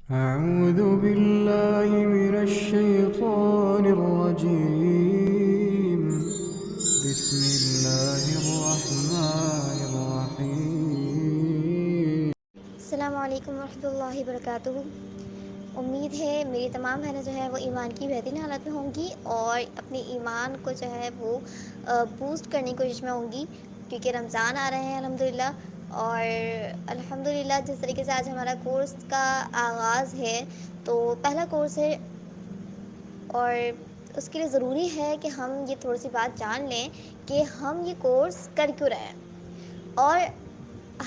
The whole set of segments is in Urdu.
أعوذ بالله من الشيطان الرجيم. بسم الله الرحمن الرحيم. السلام علیکم ورحمۃ اللہ وبرکاتہ۔ امید ہے میری تمام بہنیں جو ہے وہ ایمان کی بہترین حالت میں ہوں گی اور اپنے ایمان کو جو ہے وہ بوسٹ کرنے کی کوشش میں ہوں گی، کیونکہ رمضان آ رہے ہیں الحمدللہ۔ اور الحمدللہ جس طریقے سے آج ہمارا کورس کا آغاز ہے، تو پہلا کورس ہے اور اس کے لیے ضروری ہے کہ ہم یہ تھوڑی سی بات جان لیں کہ ہم یہ کورس کر کیوں رہے ہیں، اور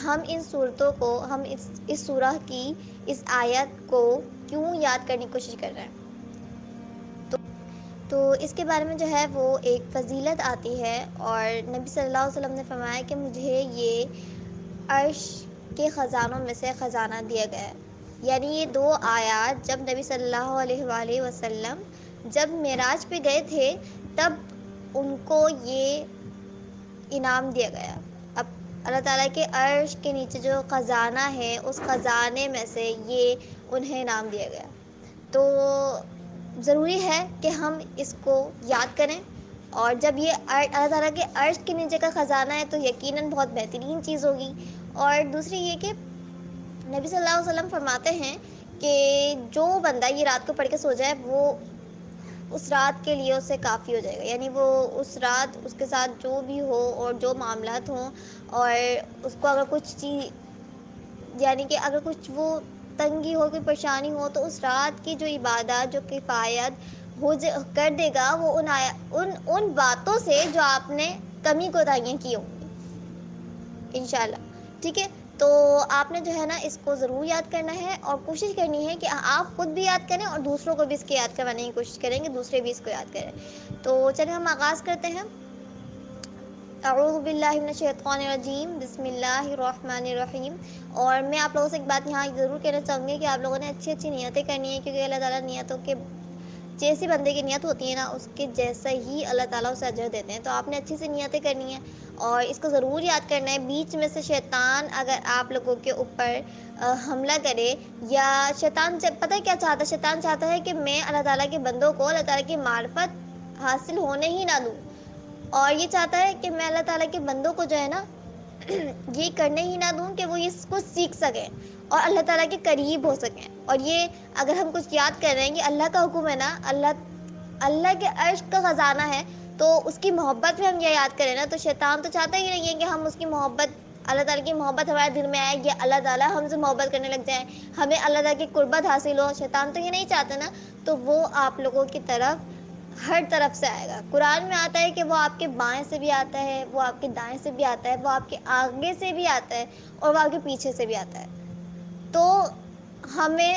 ہم ان صورتوں کو، ہم اس سورہ کی اس آیت کو کیوں یاد کرنے کی کوشش کر رہے ہیں۔ تو اس کے بارے میں جو ہے وہ ایک فضیلت آتی ہے، اور نبی صلی اللہ علیہ وسلم نے فرمایا کہ مجھے یہ عرش کے خزانوں میں سے خزانہ دیا گیا ہے۔ یعنی یہ دو آیات جب نبی صلی اللہ علیہ وآلہ وسلم جب معراج پہ گئے تھے، تب ان کو یہ انعام دیا گیا۔ اب اللہ تعالیٰ کے عرش کے نیچے جو خزانہ ہے، اس خزانے میں سے یہ انہیں انعام دیا گیا۔ تو ضروری ہے کہ ہم اس کو یاد کریں، اور جب یہ اللہ تعالیٰ کے عرش کے نیچے کا خزانہ ہے تو یقیناً بہت بہترین چیز ہوگی۔ اور دوسری یہ کہ نبی صلی اللہ علیہ وسلم فرماتے ہیں کہ جو بندہ یہ رات کو پڑھ کے سو جائے، وہ اس رات کے لیے اسے کافی ہو جائے گا۔ یعنی وہ اس رات اس کے ساتھ جو بھی ہو اور جو معاملات ہوں، اور اس کو اگر کچھ چیز، یعنی کہ اگر کچھ وہ تنگی ہو، کوئی پریشانی ہو، تو اس رات کی جو عبادات، جو کفایت کر دے گا، وہ ان باتوں سے جو آپ نے کمی کوتاہیاں کی ہوں گی انشاءاللہ۔ ٹھیک ہے، تو آپ نے جو ہے نا اس کو ضرور یاد کرنا ہے، اور کوشش کرنی ہے کہ آپ خود بھی یاد کریں اور دوسروں کو بھی اس کے یاد کروانے کی کوشش کریں کہ دوسرے بھی اس کو یاد کریں۔ تو چلیں ہم آغاز کرتے ہیں۔ اعوذ باللہ من الشیطان الرجیم، بسم اللہ الرحمن الرحیم۔ اور میں آپ لوگوں سے ایک بات یہاں ضرور کہنا چاہوں گی کہ آپ لوگوں نے اچھی اچھی نیتیں کرنی ہیں، کیونکہ اللہ تعالیٰ نیتوں کے جیسی بندے کی نیت ہوتی ہے نا، اس کے جیسا ہی اللہ تعالیٰ اسے اجر دیتے ہیں۔ تو آپ نے اچھی سی نیتیں کرنی ہیں اور اس کو ضرور یاد کرنا ہے۔ بیچ میں سے شیطان اگر آپ لوگوں کے اوپر حملہ کرے، یا شیطان پتہ ہے کیا چاہتا ہے؟ شیطان چاہتا ہے کہ میں اللہ تعالیٰ کے بندوں کو اللہ تعالیٰ کی معرفت حاصل ہونے ہی نہ دوں، اور یہ چاہتا ہے کہ میں اللہ تعالیٰ کے بندوں کو جو ہے نا یہ کرنے ہی نہ دوں کہ وہ اس کو سیکھ سکیں اور اللہ تعالیٰ کے قریب ہو سکیں۔ اور یہ اگر ہم کچھ یاد کر رہے ہیں کہ اللہ کا حکم ہے نا، اللہ کے عرش کا خزانہ ہے، تو اس کی محبت میں ہم یہ یاد کریں نا، تو شیطان تو چاہتا ہی نہیں ہے کہ ہم اس کی محبت، اللہ تعالیٰ کی محبت ہمارے دل میں آئے، یا اللہ تعالیٰ ہم سے محبت کرنے لگ جائیں، ہمیں اللہ تعالیٰ کی قربت حاصل ہو۔ شیطان تو یہ نہیں چاہتا نا، تو وہ آپ لوگوں کی طرف ہر طرف سے آئے گا۔ قرآن میں آتا ہے کہ وہ آپ کے بائیں سے بھی آتا ہے، وہ آپ کے دائیں سے بھی آتا ہے، وہ آپ کے آگے سے بھی آتا ہے، اور وہ آپ کے پیچھے سے بھی آتا ہے۔ تو ہمیں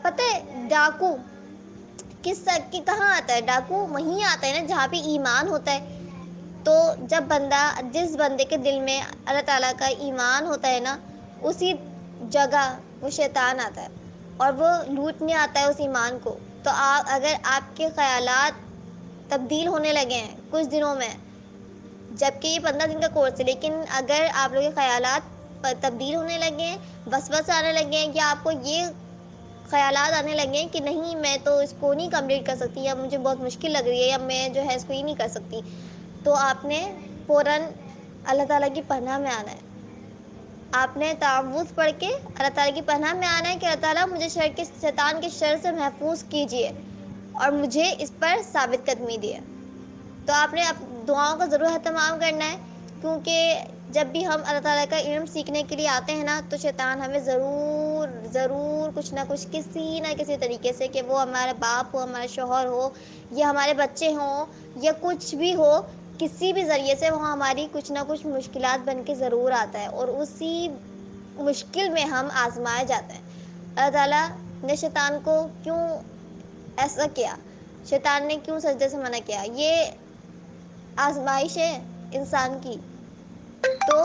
پتہ ہے ڈاکو کہاں آتا ہے؟ ڈاکو وہیں آتا ہے نا جہاں پہ ایمان ہوتا ہے۔ تو جس بندے کے دل میں اللہ تعالیٰ کا ایمان ہوتا ہے نا، اسی جگہ وہ شیطان آتا ہے اور وہ لوٹنے آتا ہے اس ایمان کو۔ تو اگر آپ کے خیالات تبدیل ہونے لگے ہیں کچھ دنوں میں، جبکہ یہ 15 دن کا کورس ہے، لیکن اگر آپ لوگوں کے خیالات تبدیل ہونے لگے ہیں، وسوسے آنے لگے ہیں، یا آپ کو یہ خیالات آنے لگے ہیں کہ نہیں میں تو اس کو نہیں کمپلیٹ کر سکتی، یا مجھے بہت مشکل لگ رہی ہے، یا میں جو ہے اس کو ہی نہیں کر سکتی، تو آپ نے فوراً اللہ تعالیٰ کی پناہ میں آنا ہے۔ آپ نے تعوذ پڑھ کے اللہ تعالیٰ کی پناہ میں آنا ہے کہ اللہ تعالیٰ مجھے شیطان کے شر سے محفوظ کیجیے اور مجھے اس پر ثابت قدمی دیے۔ تو آپ نے دعاؤں کا ضرور اہتمام کرنا ہے، کیونکہ جب بھی ہم اللہ تعالیٰ کا علم سیکھنے کے لیے آتے ہیں نا، تو شیطان ہمیں ضرور کچھ نہ کچھ کسی نہ کسی طریقے سے، کہ وہ ہمارا باپ ہو، ہمارا شوہر ہو، یا ہمارے بچے ہوں، یا کچھ بھی ہو، کسی بھی ذریعے سے وہ ہماری کچھ نہ کچھ مشکلات بن کے ضرور آتا ہے، اور اسی مشکل میں ہم آزمائے جاتے ہیں۔ اللہ تعالیٰ نے شیطان کو کیوں ایسا کیا؟ شیطان نے کیوں سجدے سے منع کیا؟ یہ آزمائش ہے انسان کی، تو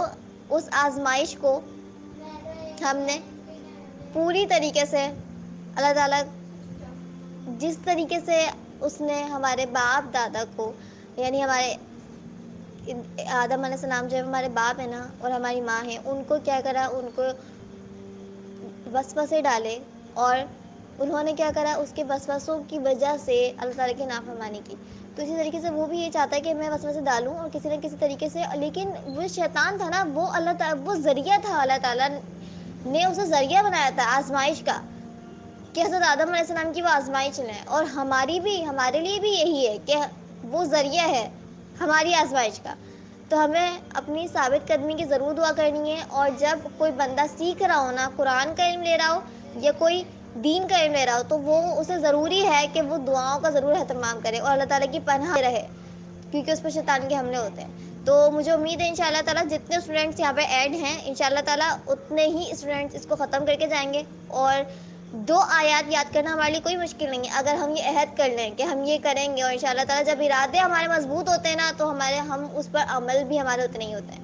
اس آزمائش کو ہم نے پوری طریقے سے اللہ تعالیٰ جس طریقے سے اس نے ہمارے باپ دادا کو، یعنی ہمارے آدم علیہ السلام جو ہمارے باپ ہیں نا، اور ہماری ماں ہیں، ان کو کیا کرا؟ ان کو وسوسے ڈالے اور انہوں نے کیا کرا، اس کے وسوسوں کی وجہ سے اللہ تعالیٰ کی نافرمانی کی. تو اسی طریقے سے وہ بھی یہ چاہتا ہے کہ میں وسوسے ڈالوں اور کسی نہ کسی طریقے سے، لیکن وہ شیطان تھا نا، وہ اللہ تعالیٰ وہ ذریعہ تھا، اللہ تعالیٰ نے اسے ذریعہ بنایا تھا آزمائش کا، کہ حضرت آدم علیہ السلام کی وہ آزمائش لیں. اور ہمارے لیے بھی یہی ہے کہ وہ ذریعہ ہے ہماری آزمائش کا. تو ہمیں اپنی ثابت قدمی کی ضرور دعا کرنی ہے. اور جب کوئی بندہ سیکھ رہا ہو نا، قرآن کا علم لے رہا ہو یا کوئی دین کا علم لے رہا ہو، تو وہ اسے ضروری ہے کہ وہ دعاؤں کا ضرور اہتمام کرے اور اللہ تعالیٰ کی پناہ رہے، کیونکہ اس پر شیطان کے حملے ہوتے ہیں. تو مجھے امید ہے انشاءاللہ تعالیٰ جتنے اسٹوڈنٹس یہاں پہ ایڈ ہیں، انشاءاللہ تعالیٰ اتنے ہی اسٹوڈنٹس اس کو ختم کر کے جائیں گے. اور 2 آیات یاد کرنا ہمارے لیے کوئی مشکل نہیں ہے، اگر ہم یہ عہد کر لیں کہ ہم یہ کریں گے. اور انشاءاللہ تعالیٰ جب ارادے ہمارے مضبوط ہوتے ہیں نا، تو ہم اس پر عمل بھی ہمارے اتنے ہی ہوتے ہیں.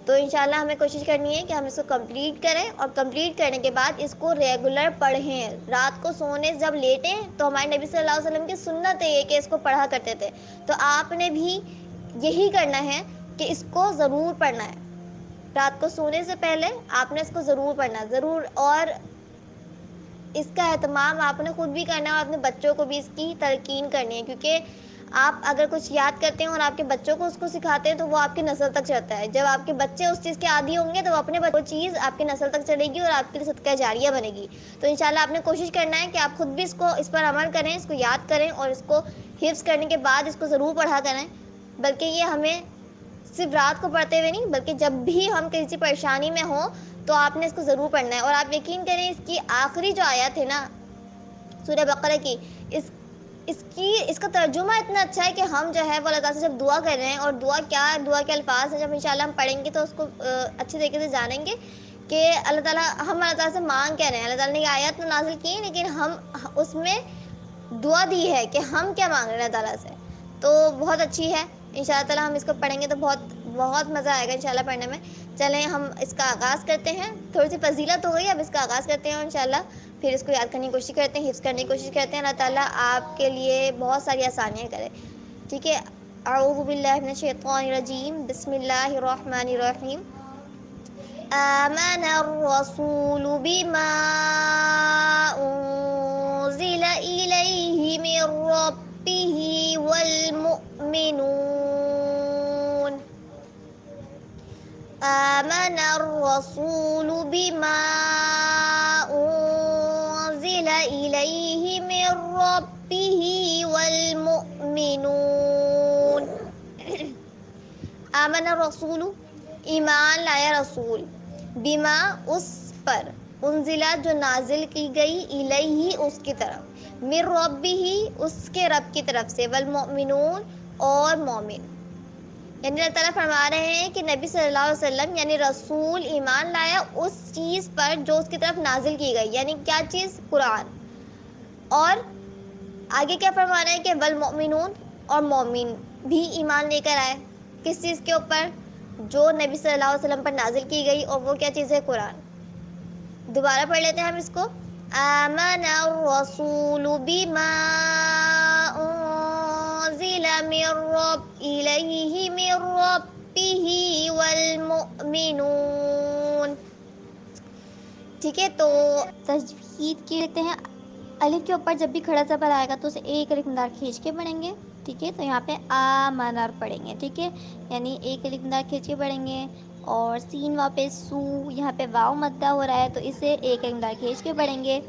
تو انشاءاللہ ہمیں کوشش کرنی ہے کہ ہم اس کو کمپلیٹ کریں، اور کمپلیٹ کرنے کے بعد اس کو ریگولر پڑھیں. رات کو سونے جب لیٹیں تو ہمارے نبی صلی اللہ علیہ وسلم کی سنت ہے یہ کہ اس کو پڑھا کرتے تھے. تو آپ نے بھی یہی کرنا ہے کہ اس کو ضرور پڑھنا ہے. رات کو سونے سے پہلے آپ نے اس کو ضرور پڑھنا ہے، ضرور. اور اس کا اہتمام آپ نے خود بھی کرنا ہے اور اپنے بچوں کو بھی اس کی تلقین کرنی ہے، کیونکہ آپ اگر کچھ یاد کرتے ہیں اور آپ کے بچوں کو اس کو سکھاتے ہیں تو وہ آپ کی نسل تک چلتا ہے. جب آپ کے بچے اس چیز کے عادی ہوں گے تو وہ چیز آپ کی نسل تک چلے گی اور آپ کے لیے صدقہ جاریہ بنے گی. تو انشاءاللہ آپ نے کوشش کرنا ہے کہ آپ خود بھی اس پر عمل کریں، اس کو یاد کریں، اور اس کو حفظ کرنے کے بعد اس کو ضرور پڑھا کریں. بلکہ یہ ہمیں صرف رات کو پڑھتے ہوئے نہیں، بلکہ جب بھی ہم کسی پریشانی میں ہوں تو آپ نے اس کو ضرور پڑھنا ہے. اور آپ یقین کریں اس کی آخری جو آیت ہے نا سورہ بقرہ کی، اس کا ترجمہ اتنا اچھا ہے کہ ہم جو ہے وہ اللہ تعالیٰ سے جب دعا کر رہے ہیں، اور دعا کے الفاظ ہیں، جب انشاءاللہ ہم پڑھیں گے تو اس کو اچھی طریقے سے جانیں گے کہ ہم اللہ تعالیٰ سے مانگ کہہ رہے ہیں. اللہ تعالیٰ نے یہ آیت تو نازل کی ہے، لیکن ہم اس میں دعا دی ہے کہ ہم کیا مانگ رہے ہیں اللہ تعالیٰ سے. تو بہت اچھی ہے. انشاءاللہ تعالیٰ ہم اس کو پڑھیں گے تو بہت بہت مزہ آئے گا انشاءاللہ پڑھنے میں. چلیں ہم اس کا آغاز کرتے ہیں. تھوڑی سی فضیلت ہو گئی، اب اس کا آغاز کرتے ہیں اور انشاءاللہ پھر اس کو یاد کرنے کی کوشش کرتے ہیں، حفظ کرنے کی کوشش کرتے ہیں. اللہ تعالیٰ آپ کے لیے بہت ساری آسانیاں کرے. ٹھیک ہے. اعوذ باللہ من الشیطان الرجیم، بسم اللہ الرحمن الرحیم. آمن الرسول بما انزل الیہ من ربہ والمؤمنون. آمن الرسول بما انزل الیہ من ربہ والمؤمنون. آمن الرسول ایمان لایا رسول، بما اس پر، انزلہ جو نازل کی گئی، الیہ اس کی طرف، من ربہ اس کے رب کی طرف سے، والمؤمنون اور مومن. یعنی اللہ تعالیٰ فرما رہے ہیں کہ نبی صلی اللہ علیہ وسلم یعنی رسول ایمان لایا اس چیز پر جو اس کی طرف نازل کی گئی. یعنی کیا چیز؟ قرآن. اور آگے کیا فرما رہے ہیں کہ والمؤمنون اور مومن بھی ایمان لے کر آئے. کس چیز کے اوپر؟ جو نبی صلی اللہ علیہ وسلم پر نازل کی گئی. اور وہ کیا چیز ہے؟ قرآن. دوبارہ پڑھ لیتے ہیں ہم اس کو. آمن الرسول بما انزل الیہ من ربہ والمؤمنون. ٹھیک ہے. تو تجوید کی لیتے ہیں. الف کے اوپر جب بھی کھڑا زبر آئے گا تو اسے ایک الف مدار کھینچ کے پڑھیں گے. ٹھیک ہے. تو یہاں پہ آمنر پڑھیں گے. ٹھیک ہے. یعنی ایک الف مدار کھینچ کے پڑھیں گے. اور سین وہاں پہ سو، یہاں پہ واو مدہ ہو رہا ہے تو اسے ایک الف مدار کھینچ کے پڑھیں گے.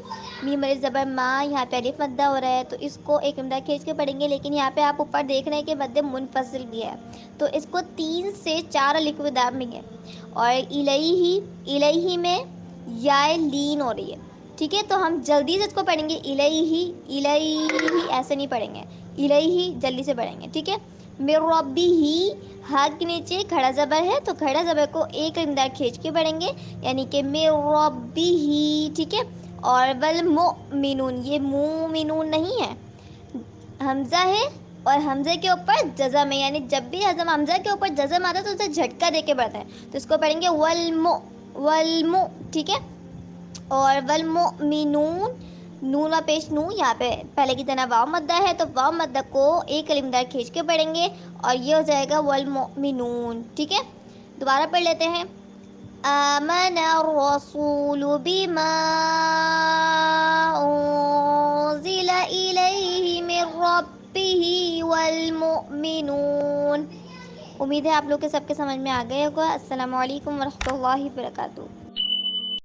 میم الف زبر ما، یہاں پہ الف مدہ ہو رہا ہے تو اس کو ایک مدار کھینچ کے پڑھیں گے. لیکن یہاں پہ آپ اوپر دیکھ رہے ہیں کہ مد منفصل بھی ہے تو اس کو 3 سے 4 الف مدار میں ہے. اور الیہ میں یا لین ہو رہی ہے. ٹھیک ہے. تو ہم جلدی سے اس کو پڑھیں گے. الیہ ایسے نہیں پڑھیں گے، الیہ جلدی سے پڑھیں گے. ٹھیک ہے. من ربہ، ہا کے نیچے کھڑا زبر ہے تو کھڑا زبر کو ایک مدار کھینچ کے پڑھیں گے، یعنی کہ من ربہ. ٹھیک ہے. اور والمؤمنون، یہ مومنون نہیں ہے، حمزہ ہے اور حمزے کے اوپر جزم ہے. یعنی جب بھی حمزہ کے اوپر جزم آتا ہے تو اسے جھٹکا دے کے پڑھتا ہے. تو اس کو پڑھیں گے والمو. ٹھیک ہے. اور والمؤمنون، نون و پیش نو، یہاں پہ پہلے کی طرح واو مدہ ہے تو واو مدہ کو ایک الف مدار کھینچ کے پڑھیں گے اور یہ ہو جائے گا والمؤمنون. ٹھیک ہے. دوبارہ پڑھ لیتے ہیں. آمن الرسول بما أنزل إليه من ربه والمؤمنون۔ امید ہے آپ لوگ کے سب کے سمجھ میں آ گئے ہوگا۔ السلام علیکم ورحمۃ اللہ وبرکاتہ۔